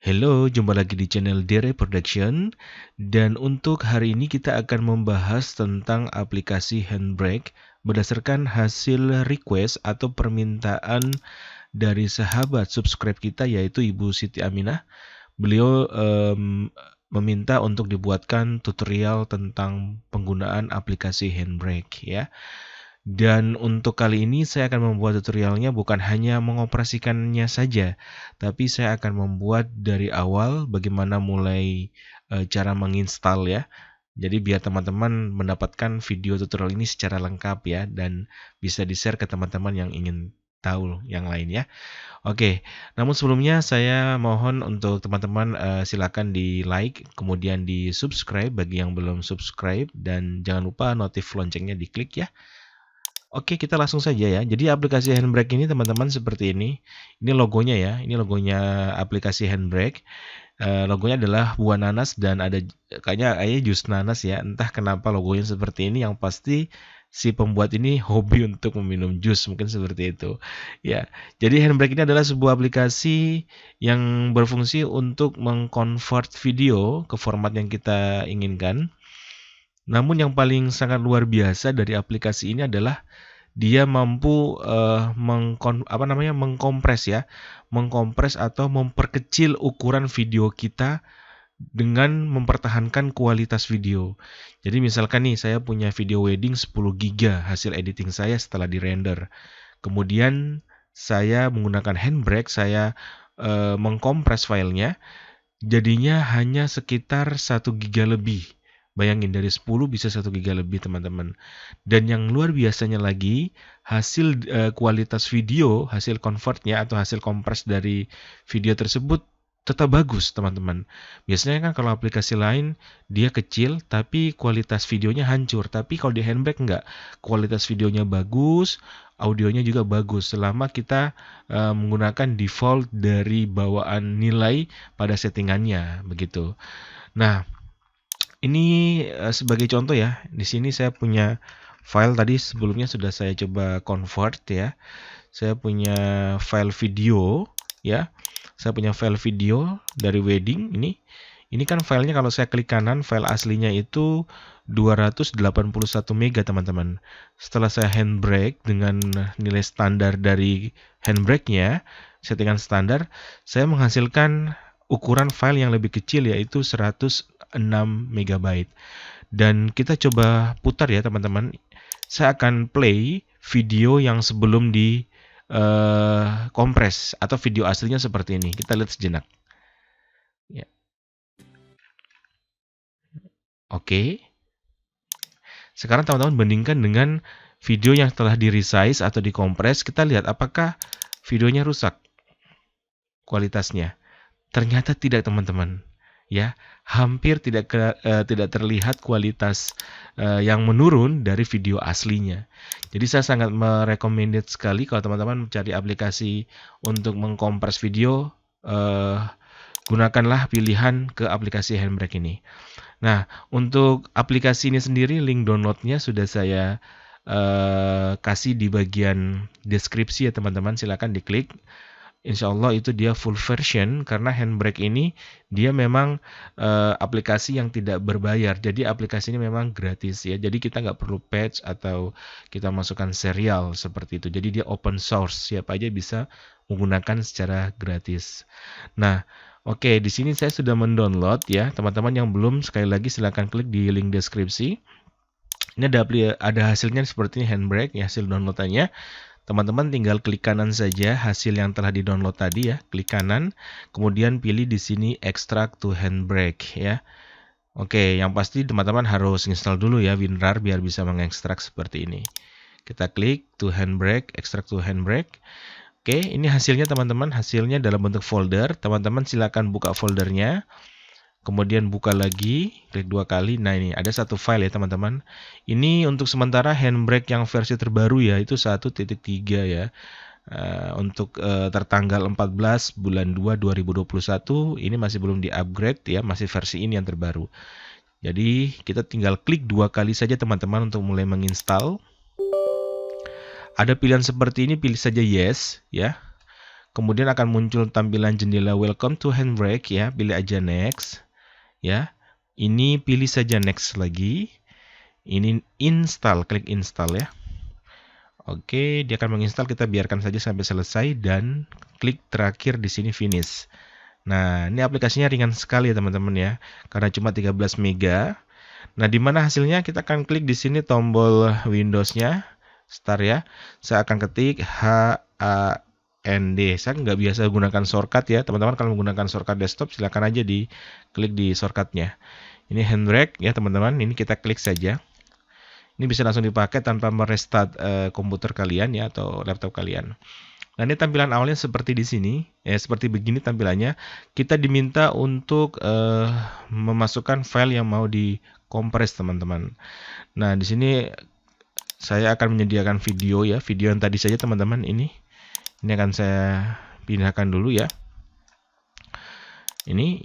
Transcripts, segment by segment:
Halo, jumpa lagi di channel Dere Production. Dan untuk hari ini kita akan membahas tentang aplikasi Handbrake berdasarkan hasil request atau permintaan dari sahabat subscribe kita, yaitu Ibu Siti Aminah. Beliau meminta untuk dibuatkan tutorial tentang penggunaan aplikasi Handbrake ya. Dan untuk kali ini saya akan membuat tutorialnya bukan hanya mengoperasikannya saja, tapi saya akan membuat dari awal bagaimana mulai cara menginstal ya. Jadi biar teman-teman mendapatkan video tutorial ini secara lengkap ya, dan bisa di-share ke teman-teman yang ingin tahu yang lain ya. Oke, namun sebelumnya saya mohon untuk teman-teman silakan di like, kemudian di subscribe bagi yang belum subscribe, dan jangan lupa notif loncengnya diklik ya. Oke, kita langsung saja ya. Jadi aplikasi Handbrake ini teman-teman seperti ini. Ini logonya ya. Ini logonya aplikasi Handbrake. Logonya adalah buah nanas dan ada kayaknya jus nanas ya. Entah kenapa logonya seperti ini. Yang pasti si pembuat ini hobi untuk meminum jus, mungkin seperti itu. Ya. Jadi Handbrake ini adalah sebuah aplikasi yang berfungsi untuk mengkonvert video ke format yang kita inginkan. Namun yang paling sangat luar biasa dari aplikasi ini adalah dia mampu mengkompres atau memperkecil ukuran video kita dengan mempertahankan kualitas video. Jadi misalkan nih saya punya video wedding 10 GB hasil editing saya setelah di-render. Kemudian saya menggunakan Handbrake, saya mengkompres filenya, jadinya hanya sekitar 1 GB lebih. Bayangin dari 10 bisa 1 GB lebih teman-teman. Dan yang luar biasanya lagi, hasil kualitas video, hasil convertnya atau hasil kompres dari video tersebut tetap bagus teman-teman. Biasanya kan kalau aplikasi lain dia kecil tapi kualitas videonya hancur. Tapi kalau di Handbrake enggak, kualitas videonya bagus, audionya juga bagus selama kita menggunakan default dari bawaan nilai pada settingannya begitu. Nah, ini sebagai contoh ya. Di sini saya punya file tadi sebelumnya sudah saya coba convert ya. Saya punya file video ya. Saya punya file video dari wedding ini. Ini kan filenya kalau saya klik kanan, file aslinya itu 281 MB teman-teman. Setelah saya Handbrake dengan nilai standar dari Handbrake-nya, settingan standar, saya menghasilkan ukuran file yang lebih kecil yaitu 106 MB. Dan kita coba putar ya teman-teman. Saya akan play video yang sebelum di kompres atau video aslinya seperti ini. Kita lihat sejenak. Ya. Oke. Sekarang teman-teman bandingkan dengan video yang telah di resize atau dikompres. Kita lihat apakah videonya rusak kualitasnya. Ternyata tidak teman-teman. Ya, hampir tidak terlihat kualitas yang menurun dari video aslinya. Jadi saya sangat merecommended sekali kalau teman-teman mencari aplikasi untuk mengkompres video, gunakanlah pilihan ke aplikasi Handbrake ini. Nah, untuk aplikasi ini sendiri link downloadnya sudah saya kasih di bagian deskripsi ya teman-teman, silakan diklik. Insya Allah itu dia full version karena Handbrake ini dia memang aplikasi yang tidak berbayar. Jadi aplikasi ini memang gratis ya. Jadi kita nggak perlu patch atau kita masukkan serial seperti itu. Jadi dia open source, siapa aja bisa menggunakan secara gratis. Nah, oke, di sini saya sudah mendownload ya. Teman-teman yang belum, sekali lagi silakan klik di link deskripsi. Ini ada hasilnya seperti ini Handbrake ya, hasil downloadannya. Teman-teman tinggal klik kanan saja hasil yang telah di-download tadi ya, klik kanan, kemudian pilih di sini extract to Handbrake ya. Oke, yang pasti teman-teman harus install dulu ya WinRAR biar bisa mengekstrak seperti ini. Kita klik to Handbrake, extract to Handbrake. Oke, ini hasilnya teman-teman, hasilnya dalam bentuk folder. Teman-teman silakan buka foldernya. Kemudian buka lagi, klik 2 kali. Nah ini ada satu file ya teman-teman. Ini untuk sementara Handbrake yang versi terbaru ya, itu 1.3 ya. Untuk tertanggal 14 bulan 2 2021 ini masih belum di-upgrade ya, masih versi ini yang terbaru. Jadi kita tinggal klik 2 kali saja teman-teman untuk mulai menginstal. Ada pilihan seperti ini, pilih saja yes ya. Kemudian akan muncul tampilan jendela welcome to Handbrake ya, pilih aja next ya. Ini pilih saja next lagi. Ini install, klik install ya. Oke, dia akan menginstal, kita biarkan saja sampai selesai dan klik terakhir di sini finish. Nah, ini aplikasinya ringan sekali ya teman-teman ya, karena cuma 13 MB. Nah, di mana hasilnya? Kita akan klik di sini tombol Windows-nya, start ya. Saya akan ketik HAND. Saya nggak biasa gunakan shortcut ya, teman-teman. Kalau menggunakan shortcut desktop, silakan aja klik di shortcutnya. Ini Handbrake ya teman-teman. Ini kita klik saja. Ini bisa langsung dipakai tanpa merestart komputer kalian ya atau laptop kalian. Nah, ini tampilan awalnya seperti di sini, ya seperti begini tampilannya. Kita diminta untuk memasukkan file yang mau dikompres teman-teman. Nah, di sini saya akan menyediakan video ya, video yang tadi saja teman-teman ini akan saya pindahkan dulu ya. Ini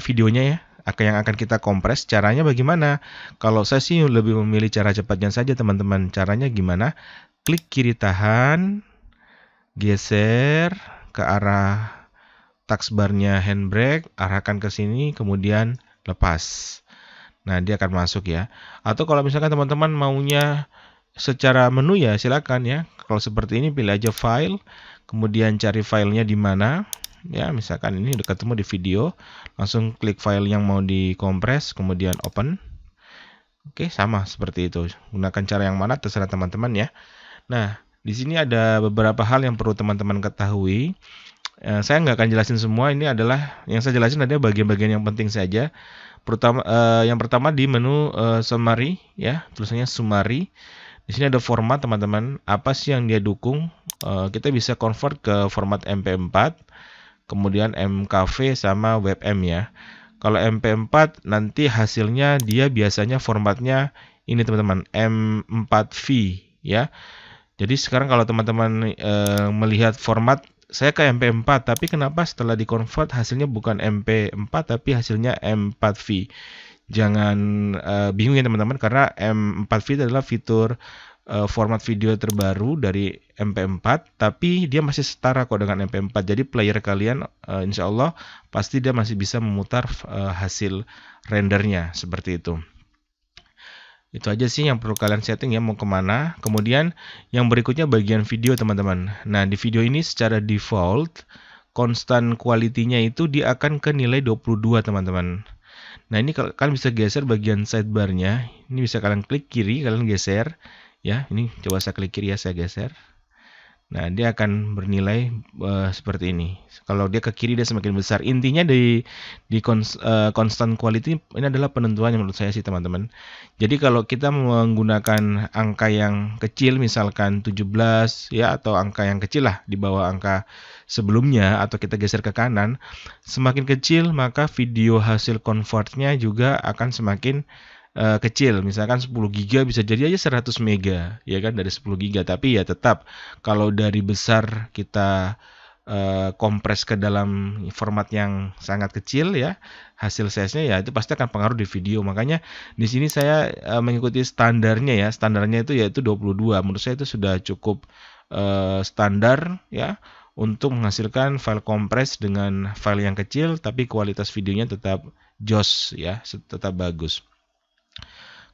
videonya ya, yang akan kita kompres. Caranya bagaimana? Kalau saya sih lebih memilih cara cepatnya saja teman-teman. Caranya gimana? Klik kiri tahan, geser ke arah taskbarnya Handbrake, arahkan ke sini, kemudian lepas. Nah, dia akan masuk ya. Atau kalau misalkan teman-teman maunya secara menu ya, silakan ya. Kalau seperti ini pilih aja file, kemudian cari filenya di mana. Ya, misalkan ini udah ketemu di video, langsung klik file yang mau dikompres, kemudian open. Oke, sama seperti itu. Gunakan cara yang mana terserah teman-teman ya. Nah, di sini ada beberapa hal yang perlu teman-teman ketahui. Saya nggak akan jelasin semua. Ini adalah yang saya jelasin adalah bagian-bagian yang penting saja. Yang pertama di menu summary ya, tulisannya summary. Di sini ada format teman-teman. Apa sih yang dia dukung? Kita bisa convert ke format MP4, kemudian MKV sama WebM ya. Kalau MP4 nanti hasilnya dia biasanya formatnya ini teman-teman, M4V ya. Jadi sekarang kalau teman-teman melihat format, saya ke MP4, tapi kenapa setelah dikonvert hasilnya bukan MP4 tapi hasilnya M4V? Jangan bingung ya teman-teman, karena M4V adalah fitur format video terbaru dari MP4, tapi dia masih setara kok dengan MP4. Jadi player kalian insya Allah pasti dia masih bisa memutar hasil rendernya seperti itu. Itu aja sih yang perlu kalian setting ya, mau kemana. Kemudian yang berikutnya bagian video teman-teman. Nah, di video ini secara default constant quality-nya itu dia akan ke nilai 22 teman-teman. Nah, ini kalian bisa geser bagian sidebar-nya. Ini bisa kalian klik kiri, kalian geser ya. Ini coba saya klik kiri ya, saya geser. Nah, dia akan bernilai seperti ini. Kalau dia ke kiri dia semakin besar. Intinya di constant quality ini adalah penentuan yang menurut saya sih teman-teman. Jadi kalau kita menggunakan angka yang kecil misalkan 17 ya, atau angka yang kecil lah di bawah angka sebelumnya, atau kita geser ke kanan, semakin kecil maka video hasil convertnya juga akan semakin kecil. Misalkan 10 GB bisa jadi aja 100 MB ya kan, dari 10 GB. Tapi ya tetap kalau dari besar kita kompres ke dalam format yang sangat kecil ya, hasil size-nya ya itu pasti akan pengaruh di video. Makanya di sini saya mengikuti standarnya ya. Standarnya itu yaitu 22. Menurut saya itu sudah cukup standar ya untuk menghasilkan file kompres dengan file yang kecil tapi kualitas videonya tetap jos ya, tetap bagus.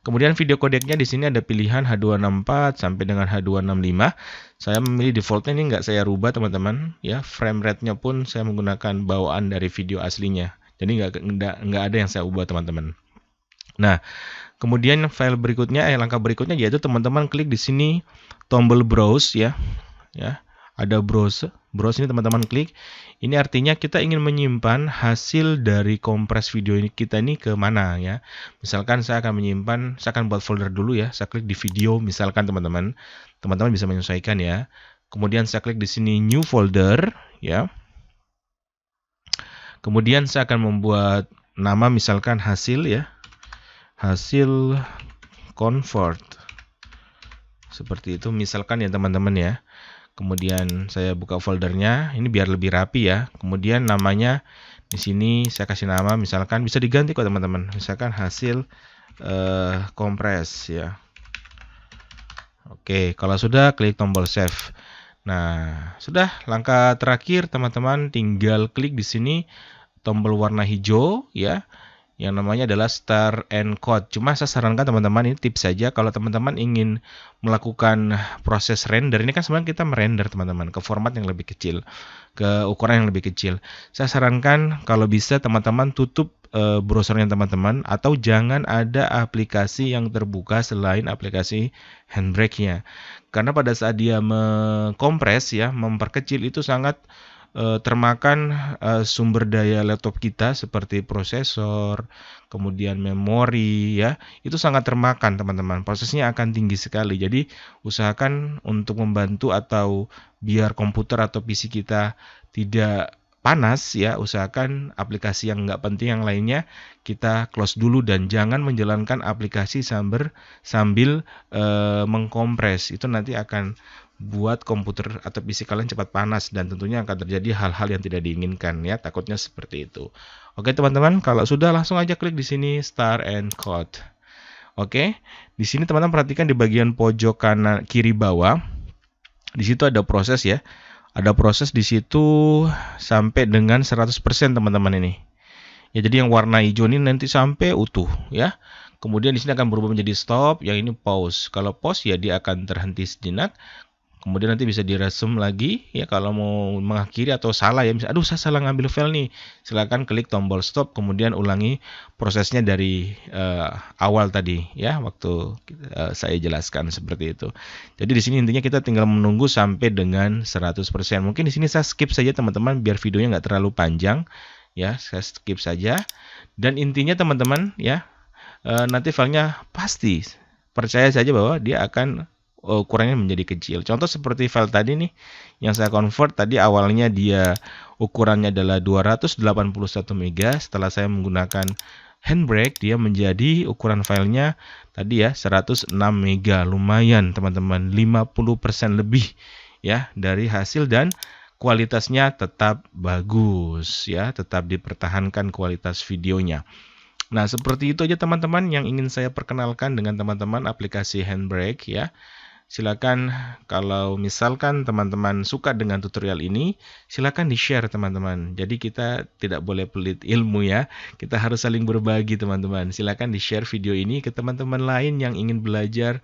Kemudian video kodeknya di sini ada pilihan H264 sampai dengan H265. Saya memilih defaultnya, ini nggak saya rubah teman-teman ya. Frame rate-nya pun saya menggunakan bawaan dari video aslinya. Jadi nggak ada yang saya ubah teman-teman. Nah, kemudian file berikutnya, langkah berikutnya yaitu teman-teman klik di sini tombol browse ya. Ada browse ini teman-teman klik. Ini artinya kita ingin menyimpan hasil dari kompres video ini kita ini ke mana ya. Misalkan saya akan buat folder dulu ya. Saya klik di video misalkan teman-teman bisa menyesuaikan ya. Kemudian saya klik di sini new folder ya. Kemudian saya akan membuat nama misalkan hasil ya. Hasil convert. Seperti itu misalkan ya teman-teman ya. Kemudian saya buka foldernya, ini biar lebih rapi ya. Kemudian namanya di sini saya kasih nama, misalkan bisa diganti kok teman-teman. Misalkan hasil kompres ya. Oke, kalau sudah klik tombol save. Nah, sudah langkah terakhir teman-teman tinggal klik di sini tombol warna hijau ya. Yang namanya adalah Start and Code. Cuma saya sarankan teman-teman, ini tips saja, kalau teman-teman ingin melakukan proses render, ini kan sebenarnya kita merender teman-teman ke format yang lebih kecil, ke ukuran yang lebih kecil. Saya sarankan kalau bisa teman-teman tutup browsernya teman-teman, atau jangan ada aplikasi yang terbuka selain aplikasi Handbrake-nya. Karena pada saat dia mengkompres ya, memperkecil, itu sangat termakan sumber daya laptop kita seperti prosesor, kemudian memori ya, itu sangat termakan teman-teman. Prosesnya akan tinggi sekali. Jadi usahakan untuk membantu atau biar komputer atau PC kita tidak panas ya, usahakan aplikasi yang nggak penting yang lainnya kita close dulu dan jangan menjalankan aplikasi sambil mengkompres. Itu nanti akan buat komputer atau PC kalian cepat panas dan tentunya akan terjadi hal-hal yang tidak diinginkan ya, takutnya seperti itu. Oke teman-teman, kalau sudah langsung aja klik di sini Start and Code. Oke, di sini teman-teman perhatikan di bagian pojok kanan kiri bawah, di situ ada proses ya. Ada proses di situ sampai dengan 100% teman-teman ini. Ya, jadi yang warna hijau ini nanti sampai utuh ya. Kemudian di sini akan berubah menjadi stop, yang ini pause. Kalau pause ya dia akan terhenti sejenak. Kemudian nanti bisa diresum lagi ya, kalau mau mengakhiri atau salah ya, misalnya aduh saya salah ngambil file nih, silakan klik tombol stop, kemudian ulangi prosesnya dari awal tadi ya, waktu saya jelaskan seperti itu. Jadi di sini intinya kita tinggal menunggu sampai dengan 100%. Mungkin di sini saya skip saja teman-teman biar videonya nggak terlalu panjang ya, saya skip saja. Dan intinya teman-teman ya, nanti filenya pasti percaya saja bahwa dia akan ukurannya menjadi kecil. Contoh seperti file tadi nih yang saya convert tadi, awalnya dia ukurannya adalah 281 MB. Setelah saya menggunakan Handbrake dia menjadi ukuran filenya tadi ya 106 MB. Lumayan teman-teman, 50% lebih ya dari hasil, dan kualitasnya tetap bagus ya, tetap dipertahankan kualitas videonya. Nah, seperti itu aja teman-teman yang ingin saya perkenalkan dengan teman-teman aplikasi Handbrake ya. Silakan kalau misalkan teman-teman suka dengan tutorial ini, silakan di-share teman-teman. Jadi kita tidak boleh pelit ilmu ya. Kita harus saling berbagi teman-teman. Silakan di-share video ini ke teman-teman lain yang ingin belajar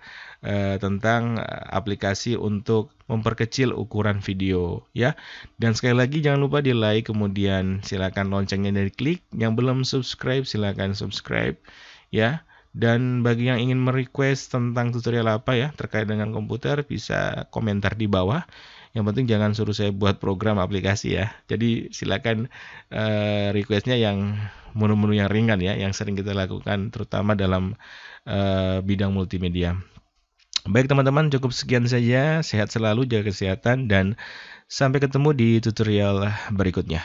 tentang aplikasi untuk memperkecil ukuran video ya. Dan sekali lagi jangan lupa di-like, kemudian silakan loncengnya diklik. Yang belum subscribe silakan subscribe ya. Dan bagi yang ingin merequest tentang tutorial apa ya terkait dengan komputer, bisa komentar di bawah. Yang penting jangan suruh saya buat program aplikasi ya. Jadi silakan requestnya yang menu-menu yang ringan ya, yang sering kita lakukan terutama dalam bidang multimedia. Baik teman-teman, cukup sekian saja. Sehat selalu, jaga kesehatan, dan sampai ketemu di tutorial berikutnya.